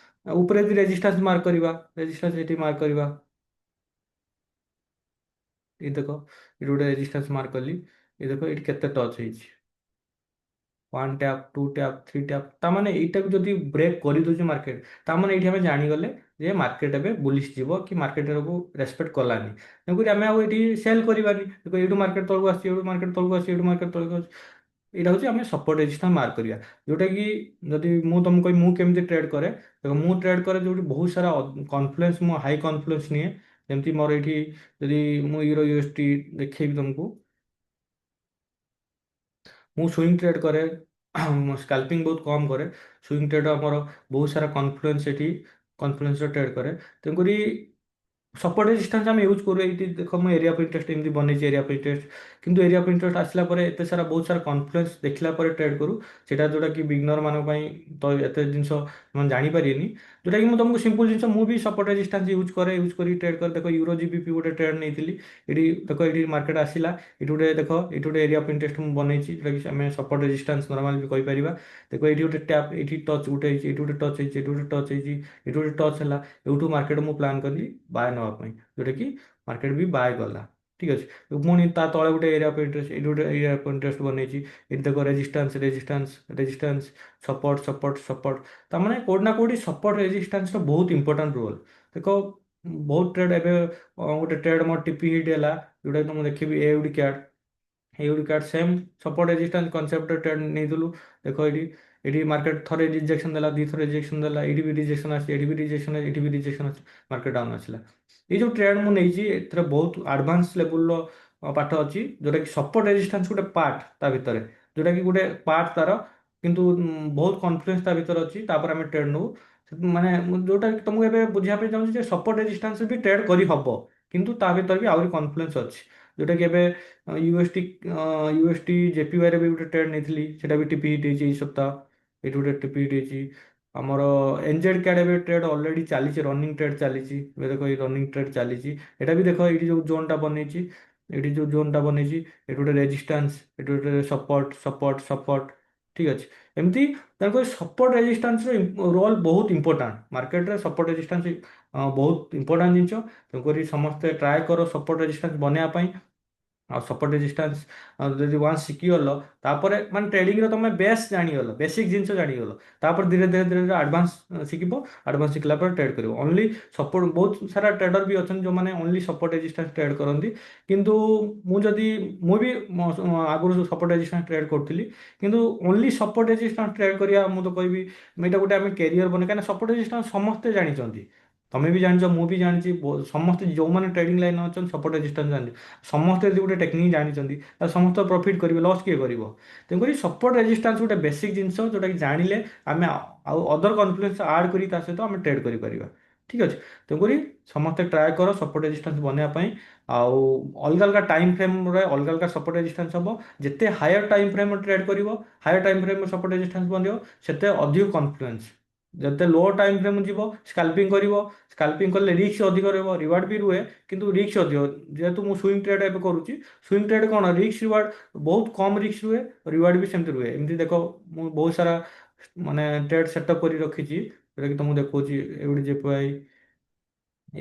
ଉପରେ ଯଦି ରେଜିଷ୍ଟାନ୍ସ ମାର୍କ କରିବା, ରେଜିଷ୍ଟାନ୍ସ ଏଠି ମାର୍କ କରିବା, ଏଇ ଦେଖ ଏଠି ଗୋଟେ ରେଜିଷ୍ଟାନ୍ସ ମାର୍କ କଲି, ଏ ଦେଖ ଏଇଠି କେତେ ଟଚ୍ ହେଇଛି, 1 ଟ୍ୟାପ୍ 2 ଟ୍ୟାପ୍ 3 ଟ୍ୟାପ୍, ତାମାନେ ଏଇଟାକୁ ଯଦି ବ୍ରେକ୍ କରିଦେଉଛି ମାର୍କେଟ, ତାମାନେ ଏଇଠି ଆମେ ଜାଣିଗଲେ ଯେ ମାର୍କେଟ ଏବେ ବୁଲିଶ ଯିବ, କି ମାର୍କେଟ ଏଟାକୁ ରେସପେକ୍ଟ କଲାନି। ତେଣୁକରି ଆମେ ଆଉ ଏଠି ସେଲ୍ କରିବାନି। ଦେଖ ଏଇଠୁ ମାର୍କେଟ ତଳକୁ ଆସିଛି, ଏଇଠୁ ମାର୍କେଟ ତଳକୁ ଆସିଛି, ଏଇଠୁ ମାର୍କେଟ ତଳକୁ ଆସିଛି, ଏଇଟା ହେଉଛି ଆମେ ସପୋର୍ଟ ରେଜିଷ୍ଟାନ୍ସ ମାର୍କ କରିବା। ଯୋଉଟା କି ଯଦି ମୁଁ ତମକୁ କହିବି ମୁଁ କେମିତି ଟ୍ରେଡ୍ କରେ, ଦେଖ ମୁଁ ଟ୍ରେଡ୍ କରେ ଯୋଉଠି ବହୁତ ସାରା କନଫ୍ଲୁଏନ୍ସ, ମୁଁ ହାଇ କନଫ୍ଲୁଏନ୍ସ ନିଏ। ଯେମିତି ମୋର ଏଇଠି ଯଦି ମୁଁ ୟୁରୋ ୟୁଏସଟି ଦେଖେଇବି ତମକୁ, ମୁଁ ସୁଇଙ୍ଗ ଟ୍ରେଡ୍ କରେ, ସ୍କାଲ୍ପିଂ ବହୁତ କମ୍ କରେ। ସୁଇଙ୍ଗ ଟ୍ରେଡ୍ ଆମର ବହୁତ ସାରା କନଫ୍ଲୁଏନ୍ସ ଏଠି, କନଫ୍ଲୁଏନ୍ସର ଟ୍ରେଡ୍ କରେ। ତେଣୁକରି ସପୋର୍ଟ ରେଜିଷ୍ଟାନ୍ସ ଆମେ ୟୁଜ୍ କରୁ। ଏଇଠି ଦେଖ ମୁଁ ଏରିଆ ଅଫ୍ ଇଣ୍ଟରେଷ୍ଟ ଏମିତି ବନେଇଛି, ଏରିଆ ଅଫ୍ ଇଣ୍ଟରେଷ୍ଟ, କିନ୍ତୁ ଏରିଆ ଅଫ୍ ଇଣ୍ଟରେଷ୍ଟ ଆସିଲା ପରେ ଏତେ ସାରା ବହୁତ ସାରା କନଫ୍ଲୁଏନ୍ସ ଦେଖିଲା ପରେ ଟ୍ରେଡ୍ କରୁ। ସେଇଟା ଯୋଉଟା କି ବିଗନର ମାନଙ୍କ ପାଇଁ ତ ଏତେ ଜିନିଷ ସେମାନେ ଜାଣିପାରିବେନି। ଯୋଉଟା କି ମୁଁ ତମକୁ ସିମ୍ପଲ ଜିନିଷ, ମୁଁ ବି ସପୋର୍ଟ ରେଜିଷ୍ଟାନ୍ସ ୟୁଜ୍ କରେ, ୟୁଜ୍ କରି ଟ୍ରେଡ୍ କରେ। ଦେଖ ୟୁରୋ ଜିବିପି ଗୋଟେ ଟ୍ରେଡ୍ ନେଇଥିଲି, ଏଠି ଦେଖ ଏଠି ମାର୍କେଟ ଆସିଲା, ଏଠି ଗୋଟେ ଦେଖ ଏଠି ଗୋଟେ ଏରିଆ ଅଫ୍ ଇଣ୍ଟରେଷ୍ଟ ମୁଁ ବନେଇଛି, ଯୋଉଟାକି ଆମେ ସପୋର୍ଟ ରେଜିଷ୍ଟାନ୍ସ ନର୍ମାଲ ବି କହିପାରିବା। ଦେଖ ଏଇଠି ଗୋଟେ ଟ୍ୟାପ୍, ଏଇଠି ଟଚ୍ ଗୋଟେ ହେଇଛି, ଏଇଠି ଗୋଟେ ଟଚ୍ ହେଇଛି, ଏଇଠି ଗୋଟେ ଟଚ୍ ହେଇଛି, ଏଇଠି ଗୋଟେ ଟଚ୍ ହେଲା, ଏଇଠୁ ମାର୍କେଟ ମୁଁ ପ୍ଲାନ୍ କଲି ବାୟ ନେବା ପାଇଁ, ଯୋଉଟାକି ମାର୍କେଟ ବି ବାୟ ଗଲା ଠିକ୍ ଅଛି। ପୁଣି ତା ତଳେ ଗୋଟେ ଏରିଆ ଅଫ୍ ଇଣ୍ଟରେଷ୍ଟ, ଏଇଠି ଗୋଟେ ଏରିଆ ଅଫ୍ ଇଣ୍ଟରେଷ୍ଟ ବନେଇଛି, ଏଠି ଦେଖ resistance resistance resistance, support support support. ତାମାନେ କୋଉଠି ନା କୋଉଠି ସପୋର୍ଟ ରେଜିଷ୍ଟାନ୍ସର ବହୁତ ଇମ୍ପୋର୍ଟାଣ୍ଟ ରୋଲ୍। ଦେଖ ବହୁତ ଟ୍ରେଡ୍ ଏବେ ଗୋଟେ ଟ୍ରେଡ୍ ମୋର ଟିପି ହିଟ୍ ହେଲା, ଯୋଉଟାକି ମୁଁ ଦେଖିବି AUD CAD, AUD CAD same support resistance concept trade ନେଇଥିଲୁ। ଦେଖ ଏଠି, ଏଠି ମାର୍କେଟ ଥରେ ରିଜେକ୍ସନ୍ ଦେଲା, 2 ଥର ରିଜେକ୍ସନ୍ ଦେଲା, ଏଠି ବି ରିଜେକ୍ସନ୍ ଆସିଛି, ଏଠି ବି ରିଜେକ୍ସନ୍, ଏଠି ବି ରିଜେକ୍ସନ୍ ଆସିଛି, ମାର୍କେଟ ଡାଉନ୍ ଆସିଲା। ଏଇ ଯୋଉ ଟ୍ରେଡ୍ ମୁଁ ନେଇଛି, ଏଥିରେ ବହୁତ ଆଡଭାନ୍ସ ଲେବୁଲର ପାଠ ଅଛି, ଯୋଉଟାକି ସପୋର୍ଟ ରେଜିଷ୍ଟାନ୍ସ ଗୋଟେ ପାର୍ଟ ତା ଭିତରେ, ଯୋଉଟାକି ଗୋଟେ ପାର୍ଟ ତାର, କିନ୍ତୁ ବହୁତ କନଫିଡେନ୍ସ ତା ଭିତରେ ଅଛି। ତାପରେ ଆମେ ଟ୍ରେଡ୍ ନଉ, ମାନେ ମୁଁ ଯୋଉଟା କି ତମକୁ ଏବେ ବୁଝିବା ପାଇଁ ଚାହୁଁଛି ଯେ ସପୋର୍ଟ ରେଜିଷ୍ଟାନ୍ସ ବି ଟ୍ରେଡ୍ କରିହବ, କିନ୍ତୁ ତା ଭିତରେ ବି ଆହୁରି କନଫିଡେନ୍ସ ଅଛି। ଯୋଉଟା କି ଏବେ ୟୁଏସଟି ୟୁଏସଟି ଜେପିୱାଇରେ ବି ଗୋଟେ ଟ୍ରେଡ୍ ନେଇଥିଲି, ସେଟା ବି ଟିପି ହିଟ୍ ହେଇଛି ଏଇ ସପ୍ତାହ, ଏଇଠି ଗୋଟେ ଟିପି ହିଟ୍ ହେଇଛି। ଆମର ଏନଜେଡ୍ କ୍ୟାଡ୍ ଏବେ ଟ୍ରେଡ୍ ଅଲରେଡି ଚାଲିଛି, ରନିଂ ଟ୍ରେଡ୍ ଚାଲିଛି, ଏବେ ଦେଖ ଏଇ ରନିଂ ଟ୍ରେଡ୍ ଚାଲିଛି। ଏଟା ବି ଦେଖ ଏଇଠି ଯୋଉ ଜୋନ୍ଟା ବନେଇଛି, ଏଇଠି ଯୋଉ ଜୋନ୍ଟା ବନେଇଛି, ଏଠି ଗୋଟେ ରେଜିଷ୍ଟାନ୍ସ, ଏଠି ଗୋଟେ ସପୋର୍ଟ ସପୋର୍ଟ ସପୋର୍ଟ, ଠିକ୍ ଅଛି। ଏମିତି ତେଣୁକରି ସପୋର୍ଟ ରେଜିଷ୍ଟାନ୍ସର ରୋଲ୍ ବହୁତ ଇମ୍ପୋର୍ଟାଣ୍ଟ ମାର୍କେଟରେ। ସପୋର୍ଟ ରେଜିଷ୍ଟାନ୍ସ ବହୁତ ଇମ୍ପୋର୍ଟାଣ୍ଟ ଜିନିଷ। ତେଣୁକରି ସମସ୍ତେ ଟ୍ରାଏ କର ସପୋର୍ଟ ରେଜିଷ୍ଟାନ୍ସ ବନେଇବା ପାଇଁ। ଆଉ ସପୋର୍ଟ ରେଜିଷ୍ଟାନ୍ସ ଯଦି ୱାନ୍ସ ଶିଖିଗଲ, ତାପରେ ମାନେ ଟ୍ରେଡିଂରେ ତମେ ବେସ୍ ଜାଣିଗଲ, ବେସିକ୍ ଜିନିଷ ଜାଣିଗଲ, ତାପରେ ଧୀରେ ଧୀରେ ଧୀରେ ଧୀରେ ଆଡଭାନ୍ସ ଶିଖିବ। ଆଡଭାନ୍ସ ଶିଖିଲା ପରେ ଟ୍ରେଡ୍ କରିବ। ଓନ୍ଲି ସପୋର୍ଟ, ବହୁତ ସାରା ଟ୍ରେଡର ବି ଅଛନ୍ତି ଯେଉଁମାନେ ଓନ୍ଲି ସପୋର୍ଟ ରେଜିଷ୍ଟାନ୍ସ ଟ୍ରେଡ୍ କରନ୍ତି। କିନ୍ତୁ ମୁଁ ଯଦି ମୁଁ ବି ଆଗରୁ ସପୋର୍ଟ ରେଜିଷ୍ଟାନ୍ସ ଟ୍ରେଡ୍ କରୁଥିଲି। କିନ୍ତୁ ଓନ୍ଲି ସପୋର୍ଟ ରେଜିଷ୍ଟାନ୍ସ ଟ୍ରେଡ୍ କରିବା ମୁଁ ତ କହିବି ଏଇଟା ଗୋଟେ ଆମେ କ୍ୟାରିୟର ବନେ, କାହିଁକିନା ସପୋର୍ଟ ରେଜିଷ୍ଟାନ୍ସ ସମସ୍ତେ ଜାଣିଛନ୍ତି। ତମେ ବି ଜାଣିଛ, ମୁଁ ବି ଜାଣିଛି, ସମସ୍ତେ ଯେଉଁମାନେ ଟ୍ରେଡିଂ ଲାଇନ୍ ଅଛନ୍ତି ସପୋର୍ଟ ରେଜିଷ୍ଟାନ୍ସ ଜାଣିଛନ୍ତି। ସମସ୍ତେ ଯଦି ଗୋଟେ ଟେକ୍ନିକ୍ ଜାଣିଛନ୍ତି ତାହେଲେ ସମସ୍ତେ ପ୍ରଫିଟ୍ କରିବେ, ଲସ୍ କିଏ କରିବ? ତେଣୁକରି ସପୋର୍ଟ ରେଜିଷ୍ଟାନ୍ସ ଗୋଟେ ବେସିକ୍ ଜିନିଷ ଯେଉଁଟାକି ଜାଣିଲେ ଆମେ ଆଉ ଅଦର କନଫିଡେନ୍ସ ଆଡ୍ କରି ତା ସହିତ ଆମେ ଟ୍ରେଡ୍ କରିପାରିବା। ଠିକ୍ ଅଛି। ତେଣୁକରି ସମସ୍ତେ ଟ୍ରାଏ କର ସପୋର୍ଟ ରେଜିଷ୍ଟାନ୍ସ ବନେଇବା ପାଇଁ। ଆଉ ଅଲଗା ଅଲଗା ଟାଇମ୍ ଫ୍ରେମ୍ରେ ଅଲଗା ଅଲଗା ସପୋର୍ଟ ରେଜିଷ୍ଟାନ୍ସ ହେବ। ଯେତେ ହାୟର ଟାଇମ୍ ଫ୍ରେମ୍ ଟ୍ରେଡ୍ କରିବ, higher time frame support resistance ବନିବ, ସେତେ ଅଧିକ କନଫିଡେନ୍ସ। ଯେତେ ଲୋ ଟାଇମ୍ ଫ୍ରେମ୍ ଯିବ, ସ୍କାଲ୍ପିଂ କରିବ, ସ୍କାଲ୍ପିଂ କଲେ ରିସ୍କ ଅଧିକ ରହିବ, ରିୱାର୍ଡ ବି ରୁହେ କିନ୍ତୁ ରିସ୍କ ଅଧିକ। ଯେହେତୁ ମୁଁ ସୁଇଙ୍ଗ ଟ୍ରେଡ୍ ଏବେ କରୁଛି, ସୁଇଙ୍ଗ ଟ୍ରେଡ୍ କ'ଣ ରିସ୍କ ରିୱାର୍ଡ ବହୁତ କମ୍ ରିସ୍କ ରୁହେ, ରିୱାର୍ଡ ବି ସେମିତି ରୁହେ। ଏମିତି ଦେଖ, ମୁଁ ବହୁତ ସାରା ମାନେ ଟ୍ରେଡ୍ ସେଟଅପ୍ କରି ରଖିଛି, ଯେଉଁଟାକି ତୁମକୁ ଦେଖାଉଛି। ଏଉଡ଼ି ଜେପିଆଇ,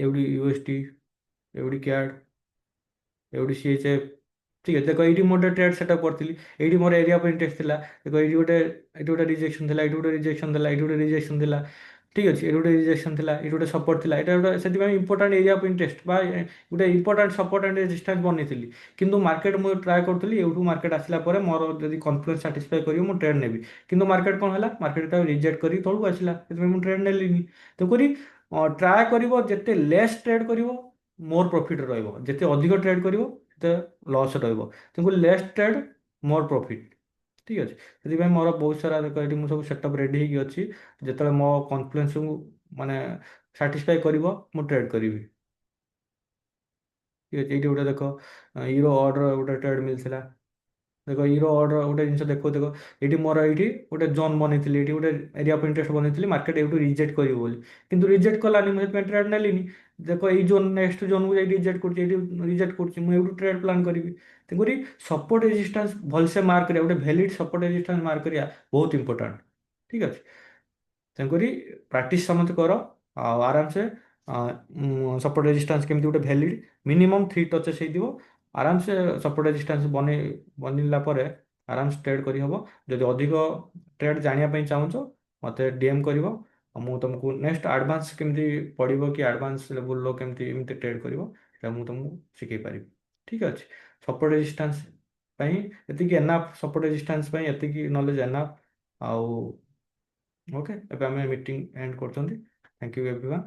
ଏଉଡ଼ି ୟୁଏସଟି, ଏଉଡ଼ି କ୍ୟାଡ୍, ଏଉଡ଼ି ସିଏଚଏଫ। ঠিক আছে, ଦେଖ ଏଇଠି ମୁଁ ଗୋଟେ ଟ୍ରେଡ୍ ସେଟଅପ୍ କରିଥିଲି। ଏଇଠି ମୋର ଏରିଆ ଅଫ୍ ଇଣ୍ଟରେଷ୍ଟ ଥିଲା। ଦେଖ ଏଇଠି ଗୋଟେ ରିଜେକ୍ସନ୍ ଥିଲା, ଏଇଠି ଗୋଟେ ରିଜେକ୍ସନ୍ ଥିଲା, ଏଇଠି ଗୋଟେ ରିଜେକ୍ସନ୍ ଥିଲା। ଠିକ୍ ଅଛି, ଏଇଠି ଗୋଟେ ରିଜେକ୍ସନ୍ ଥିଲା, ଏଇଠି ଗୋଟେ ସପୋର୍ଟ ଥିଲା। ଏଇଟା ଗୋଟେ ସେଥିପାଇଁ ଇମ୍ପୋର୍ଟାଣ୍ଟ ଏରିଆ ଅଫ୍ ଇଣ୍ଟରେଷ୍ଟ ବା ଗୋଟେ ଇମ୍ପୋର୍ଟାଣ୍ଟ ସପୋର୍ଟ ଆଣ୍ଡ ରେଜିଷ୍ଟାନ୍ସ ବନେଇଥିଲି। କିନ୍ତୁ ମାର୍କେଟ ମୁଁ ଟ୍ରାଏ କରୁଥିଲି, ଏଇଠୁ ମାର୍କେଟ ଆସିଲା ପରେ ମୋର ଯଦି କନଫିଡେନ୍ସ ସାଟିସ୍ଫାଏ କରିବ ମୁଁ ଟ୍ରେଡ୍ ନେବି। କିନ୍ତୁ ମାର୍କେଟ କ'ଣ ହେଲା, ମାର୍କେଟ ତାକୁ ରିଜେକ୍ଟ କରି ତଳକୁ ଆସିଲା, ସେଥିପାଇଁ ମୁଁ ଟ୍ରେଡ୍ ନେଲିନି। ତେଣୁକରି ଟ୍ରାଏ କରିବ ଯେତେ ଲେସ୍ ଟ୍ରେଡ୍ କରିବ ମୋର ପ୍ରଫିଟ୍ ରହିବ, ଯେତେ ଅଧିକ ଟ୍ରେଡ୍ କରିବ ସେତେ ଲସ୍ ରହିବ। ତେଣୁକରି ଲେସ୍ ଟ୍ରେଡ୍ ମୋର ପ୍ରଫିଟ୍। ଠିକ୍ ଅଛି। ସେଥିପାଇଁ ମୋର ବହୁତ ସାରା ଦେଖ ଏଠି ମୁଁ ସବୁ ସେଟଅପ୍ ରେଡ଼ି ହେଇକି ଅଛି। ଯେତେବେଳେ ମୋ କନଫିଡେନ୍ସକୁ ମାନେ ସାଟିସ୍ଫାଏ କରିବ ମୁଁ ଟ୍ରେଡ୍ କରିବି। ଠିକ୍ ଅଛି। ଏଇଠି ଗୋଟେ ଦେଖ ହିରୋ ଅର୍ଡ଼ର ଗୋଟେ ଟ୍ରେଡ୍ ମିଳିଥିଲା। ଦେଖ ହିରୋ ଅର୍ଡ଼ର ଗୋଟେ ଜିନିଷ ଦେଖ, ଦେଖ ଏଇଠି ମୋର ଏଇଠି ଗୋଟେ ଜୋନ୍ ବନେଇଥିଲି, ଏଇଠି ଗୋଟେ ଏରିଆ ଅଫ୍ ଇଣ୍ଟରେଷ୍ଟ ବନେଇଥିଲି, ମାର୍କେଟ ଏଇଠୁ ରିଜେକ୍ଟ କରିବ ବୋଲି। କିନ୍ତୁ ରିଜେକ୍ଟ କଲାନି, ମୁଁ ସେଥିପାଇଁ ଟ୍ରେଡ୍ ନେଲିନି। ଦେଖ ଏଇ ଜୋନ୍ ନେକ୍ସଟ ଜୋନ୍କୁ ଯାଇ ରିଜେକ୍ଟ କରୁଛି, ଏଇଠି ରିଜେକ୍ଟ କରୁଛି, ମୁଁ ଏଇଠୁ ଟ୍ରେଡ୍ ପ୍ଲାନ୍ କରିବି। ତେଣୁକରି ସପୋର୍ଟ ରେଜିଷ୍ଟାନ୍ସ ଭଲସେ ମାର୍କ କରିବା, ଗୋଟେ ଭ୍ୟାଲିଡ ସପୋର୍ଟ ରେଜିଷ୍ଟାନ୍ସ ମାର୍କ କରିବା ବହୁତ ଇମ୍ପୋର୍ଟାଣ୍ଟ। ଠିକ୍ ଅଛି। ତେଣୁକରି ପ୍ରାକ୍ଟିସ୍ ସମସ୍ତେ କର, ଆଉ ଆରାମସେ ସପୋର୍ଟ ରେଜିଷ୍ଟାନ୍ସ କେମିତି ଗୋଟେ ଭ୍ୟାଲିଡ ମିନିମମ୍ 3 ଟଚେସ୍ ହେଇଥିବ। ଆରାମସେ ସପୋର୍ଟ ରେଜିଷ୍ଟାନ୍ସ ବନେଇଲା ପରେ ଆରାମସେ ଟ୍ରେଡ୍ କରିହେବ। ଯଦି ଅଧିକ ଟ୍ରେଡ୍ ଜାଣିବା ପାଇଁ ଚାହୁଁଛ ମୋତେ ଡିଏମ୍ କରିବ, ଆଉ ମୁଁ ତୁମକୁ ନେକ୍ସଟ ଆଡ଼ଭାନ୍ସ କେମିତି ପଡ଼ିବ କି ଆଡ଼ଭାନ୍ସ ଲେବୁଲ୍ର କେମିତି ଏମିତି ଟ୍ରେଡ୍ କରିବ ସେଇଟା ମୁଁ ତୁମକୁ ଶିଖେଇ ପାରିବି। ଠିକ୍ ଅଛି। ସପୋର୍ଟ ରେଜିଷ୍ଟାନ୍ସ ପାଇଁ ଏତିକି ଏନାଫ୍, ସପୋର୍ଟ ରେଜିଷ୍ଟାନ୍ସ ପାଇଁ ଏତିକି ନଲେଜ ଏନାଫ୍। ଆଉ ଓକେ, ଏବେ ଆମେ ମିଟିଂ ଏଣ୍ଡ କରୁଛନ୍ତି। Thank you everyone.